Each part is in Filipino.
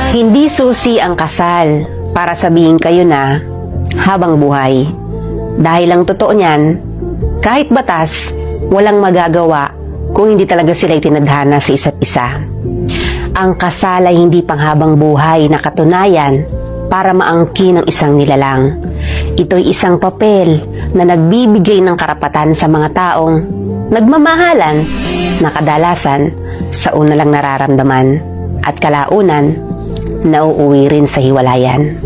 Hindi susi ang kasal para sabihin kayo na habang buhay. Dahil ang totoo niyan, kahit batas, walang magagawa kung hindi talaga sila itinadhana sa isa't isa. Ang kasal ay hindi panghabang buhay na katunayan para maangkin ang isang nilalang. Ito'y isang papel na nagbibigay ng karapatan sa mga taong nagmamahalan na kadalasan sa una lang nararamdaman at kalaunan nauuwi rin sa hiwalayan.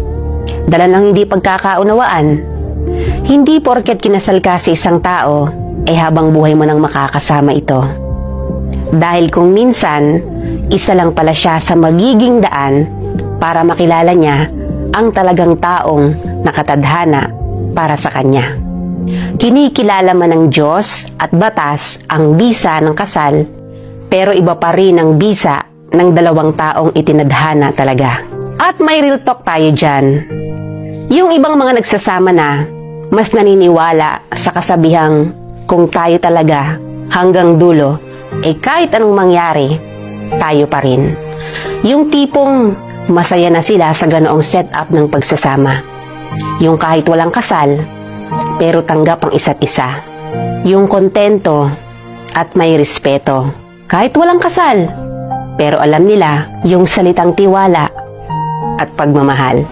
Dala ng hindi pagkakaunawaan. Hindi porket kinasal ka sa isang tao ay habang buhay mo nang makakasama ito. Dahil kung minsan, isa lang pala siya sa magiging daan para makilala niya ang talagang taong nakatadhana para sa kanya. Kinikilala man ng Diyos at batas ang bisa ng kasal, pero iba pa rin ang bisa ng dalawang taong itinadhana talaga. At may real talk tayo dyan. Yung ibang mga nagsasama na, mas naniniwala sa kasabihang kung tayo talaga hanggang dulo, kahit anong mangyari, tayo pa rin. Yung tipong masaya na sila sa ganoong setup ng pagsasama. Yung kahit walang kasal, pero tanggap ang isa't isa. Yung kontento at may respeto. Kahit walang kasal, pero alam nila yung salitang tiwala at pagmamahal.